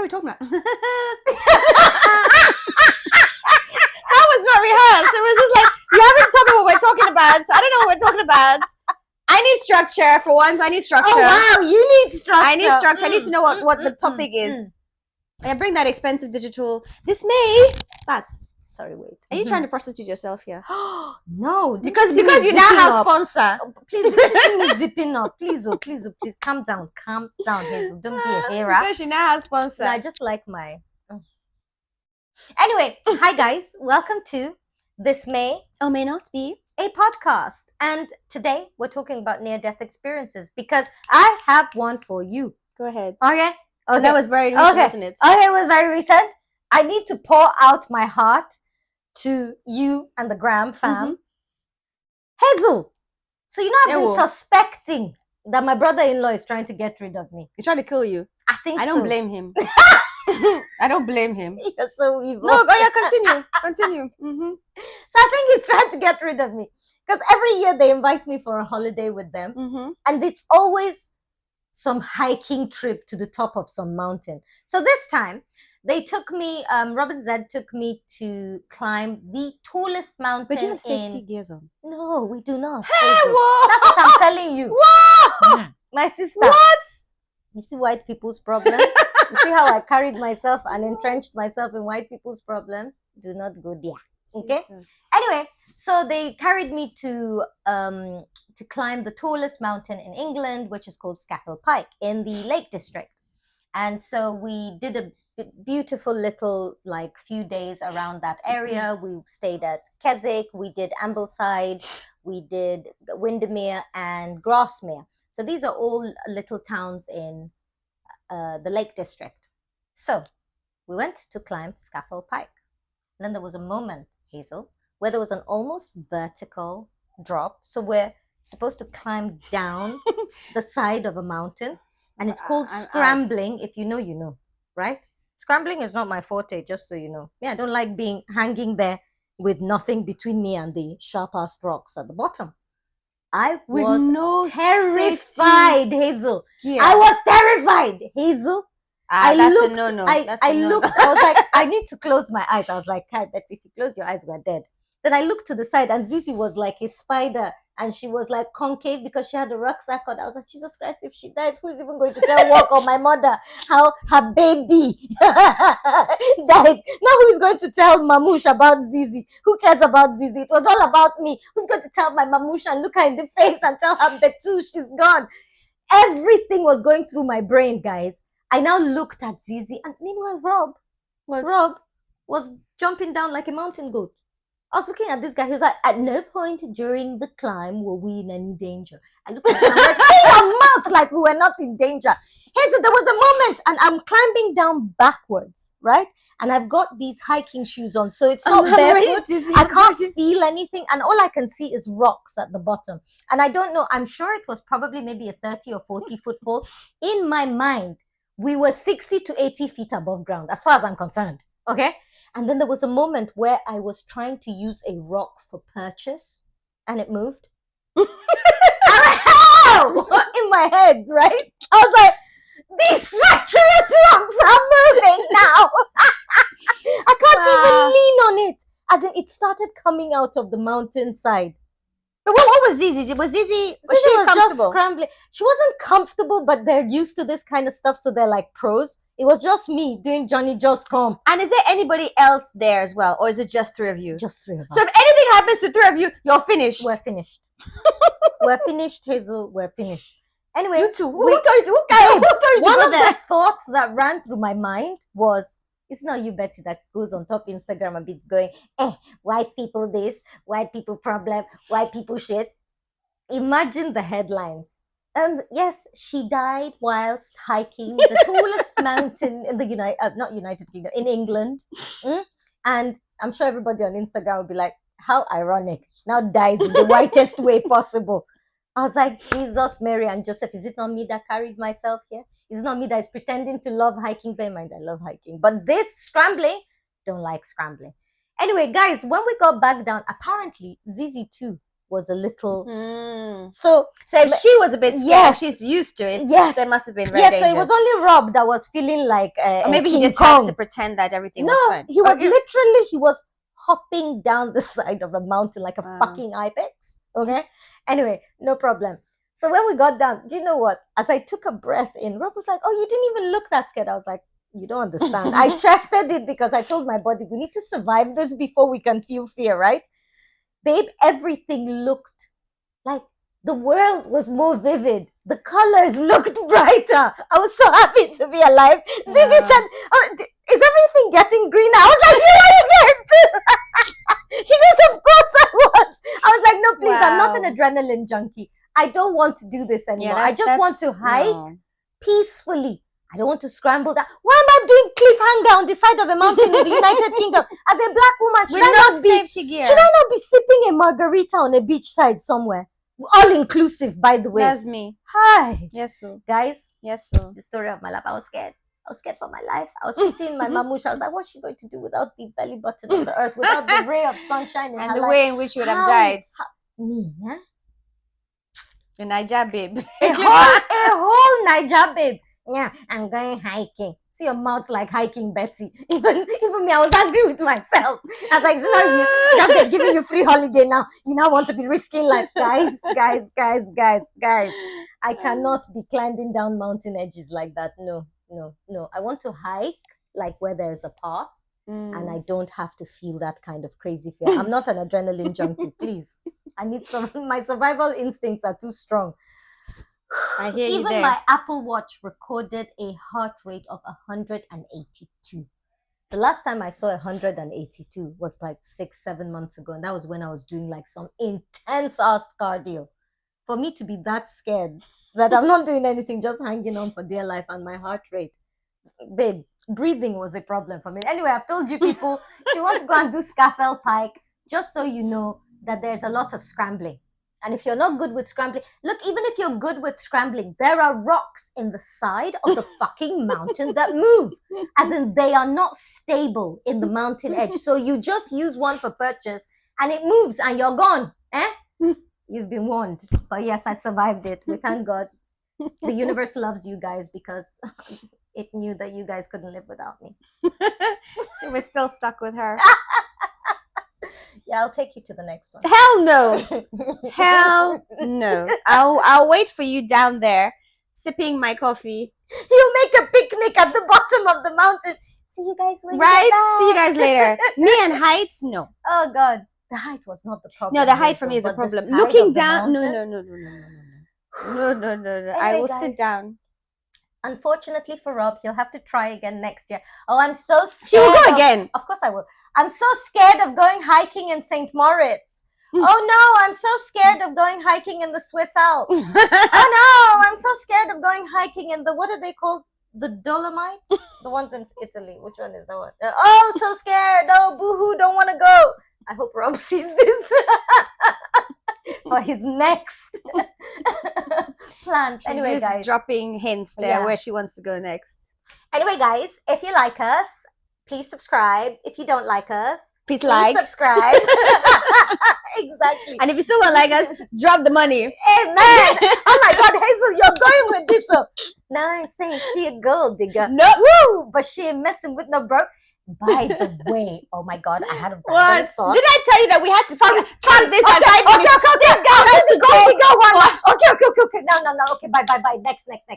we talking about? That was not rehearsed. It was just like, you haven't told me what we're talking about, so I don't know what we're talking about. I need structure for once. I need structure. Oh wow, you need structure. I need structure. I need to know what the topic is. Yeah, bring that expensive digital. This May. That's. Sorry, wait. Are you trying to prostitute yourself here? No, because you now have sponsor. Please, did you see me zipping up? Please, please, calm down, Hazel. Don't be a hater. Because she now has sponsor. No, I just like my. Anyway, hi guys, welcome to This May or May Not Be a Podcast, and today we're talking about near-death experiences because I have one for you. Go ahead. Okay. Oh, that was very recent, wasn't it? Okay, it was very recent. I need to pour out my heart to you and the Graham fam. Hazel, so you know I've been suspecting that my brother-in-law is trying to get rid of me. He's trying to kill you. I think I don't blame him. I don't blame him. You're so evil. No, yeah, continue. So I think he's trying to get rid of me because every year they invite me for a holiday with them, and it's always some hiking trip to the top of some mountain. So this time they took me, Robin Zed took me to climb the tallest mountain. But you have safety gears on. No, we do not. Hey, what? That's what I'm telling you. What? My sister. What? You see white people's problems? You see how I carried myself and entrenched myself in white people's problems? Do not go there. Okay? Jesus. Anyway, so they carried me to climb the tallest mountain in England, which is called Scafell Pike in the Lake District. And so we did a beautiful little few days around that area. We stayed at Keswick, we did Ambleside, we did Windermere and Grasmere. So these are all little towns in the Lake District. So we went to climb Scafell Pike. And then there was a moment, Hazel, where there was an almost vertical drop. So we're supposed to climb down the side of a mountain. And it's called scrambling. If you know, you know, right? Scrambling is not my forte, just so you know. Yeah, I don't like hanging there with nothing between me and the sharp-ass rocks at the bottom. I was terrified, Hazel. Yeah. I was terrified, Hazel. I looked. I was like, I need to close my eyes. I was like, "Hi, Betsy, if you close your eyes, we're dead." Then I looked to the side, and Zizi was like a spider, and she was like concave because she had a rucksack on. I was like, Jesus Christ, if she dies, who's even going to tell Walk or my mother how her baby died? Now who's going to tell Mamush about Zizi? Who cares about Zizi? It was all about me. Who's going to tell my Mamush and look her in the face and tell her Betu, she's gone? Everything was going through my brain, guys. I now looked at Zizi, and meanwhile Rob was jumping down like a mountain goat. I was looking at this guy. He was like, at no point during the climb were we in any danger. I looked at him and I was like, say your mouth like we were not in danger. Hey, so there was a moment and I'm climbing down backwards, right? And I've got these hiking shoes on, so it's not barefoot. I can't feel anything. And all I can see is rocks at the bottom. And I don't know, I'm sure it was probably maybe a 30 or 40 foot fall. In my mind, we were 60 to 80 feet above ground, as far as I'm concerned. Okay? And then there was a moment where I was trying to use a rock for purchase and it moved. How? In my head, right? I was like, these treacherous rocks are moving now. I can't even lean on it. As in, it started coming out of the mountainside. But what was Zizi? Was she comfortable? Just scrambling. She wasn't comfortable, but they're used to this kind of stuff, so they're like pros. It was just me doing Johnny Just Come. And is there anybody else there as well? Or is it just three of you? Just three of us. So if anything happens to three of you, you're finished. We're finished. We're finished, Hazel. We're finished. Anyway. You two. Who told you to go one of there? the thoughts that ran through my mind was, it's not you, Betty, that goes on top Instagram and be going, white people this, white people problem, white people shit. Imagine the headlines. And yes, she died whilst hiking the tallest mountain in the United Kingdom, in England. And I'm sure everybody on Instagram will be like, how ironic. She now dies in the whitest way possible. I was like, Jesus, Mary, and Joseph, is it not me that carried myself here? Is it not me that is pretending to love hiking? Bear in mind, I love hiking. But this scrambling, don't like scrambling. Anyway, guys, when we got back down, apparently, Zizi too was a little. Mm. So if she was a bit scared, yes, she's used to it. yes, so it must have been very yes. So dangerous. it was only Rob that was feeling like or maybe he King just Kong. had to pretend that everything No, was fine. he was literally he was hopping down the side of a mountain like a fucking ibex. Okay. Anyway, no problem. So when we got down, do you know what? As I took a breath in, Rob was like, "Oh, you didn't even look that scared." I was like, "You don't understand." I trusted it because I told my body, "We need to survive this before we can feel fear, right?" Babe, everything looked like the world was more vivid. The colors looked brighter. I was so happy to be alive. Zizi said, "Oh, is everything getting greener?" I was like, "You are scared too." She goes, "Of course I was." I was like, "No, please, I'm not an adrenaline junkie. I don't want to do this anymore. I just want to hike peacefully. I don't want to scramble down. Why am I doing cliffhanger on the side of a mountain in the United Kingdom? As a black woman, should I not be sipping a margarita on a beachside somewhere? All inclusive, by the way." That's me. Hi. Yes, sir. Guys. Yes, sir. The story of my life. I was scared. I was scared for my life. I was pitying my mamush. I was like, what's she going to do without the belly button of the earth, without the ray of sunshine in her and the life? way in which she would have died. Me, huh? The Niger babe. a whole Niger babe. Yeah, I'm going hiking. See your mouth like hiking, Betty. Even me, I was angry with myself. I was like, it's not you. Just they've given you free holiday now. You now want to be risking life. Guys. I cannot be climbing down mountain edges like that. No. I want to hike like where there's a path. And I don't have to feel that kind of crazy fear. I'm not an adrenaline junkie, please. I need my survival instincts are too strong. I hear you. Even my Apple Watch recorded a heart rate of 182. The last time I saw 182 was like 6-7 months ago, and that was when I was doing like some intense ass cardio. For me to be that scared that I'm not doing anything, just hanging on for dear life, and my heart rate, babe, breathing was a problem for me. Anyway, I've told you people, if you want to go and do Scafell Pike, just so you know that there's a lot of scrambling. And if you're not good with scrambling, look, even if you're good with scrambling, there are rocks in the side of the fucking mountain that move. As in, they are not stable in the mountain edge. So you just use one for purchase and it moves and you're gone. You've been warned. But yes, I survived it. We thank God. The universe loves you guys because it knew that you guys couldn't live without me. So we're still stuck with her. Yeah, I'll take you to the next one. Hell no. Hell no. I'll wait for you down there, sipping my coffee. You make a picnic at the bottom of the mountain. See you guys when See you guys later. Me and heights, no. Oh God. The height was not the problem. No, the height for me is a problem. Looking down, no. Anyway, I will sit down. Unfortunately for Rob, he'll have to try again next year. Oh, I'm so scared. She will go again. Of course I will. I'm so scared of going hiking in St. Moritz. Oh no, I'm so scared of going hiking in the Swiss Alps. Oh no, I'm so scared of going hiking in the, what are they called? The Dolomites? The ones in Italy. Which one is that one? Oh, so scared. Oh, boo-hoo, don't want to go. I hope Rob sees this for his next plans. She's anyway, just guys, dropping hints there where she wants to go next. Anyway, guys, if you like us, please subscribe. If you don't like us, please like, subscribe. Exactly. And if you still don't like us, drop the money. Amen. Oh my God, Hazel, you're going with this up. Now I'm saying she a gold digger. No. Woo! But she ain't messing with no broke. By the way, oh my God, I had a what? thought. Did I tell you that we had to start this at 5 minutes? Okay. This girl has to go. Okay. No. Okay, bye. Next.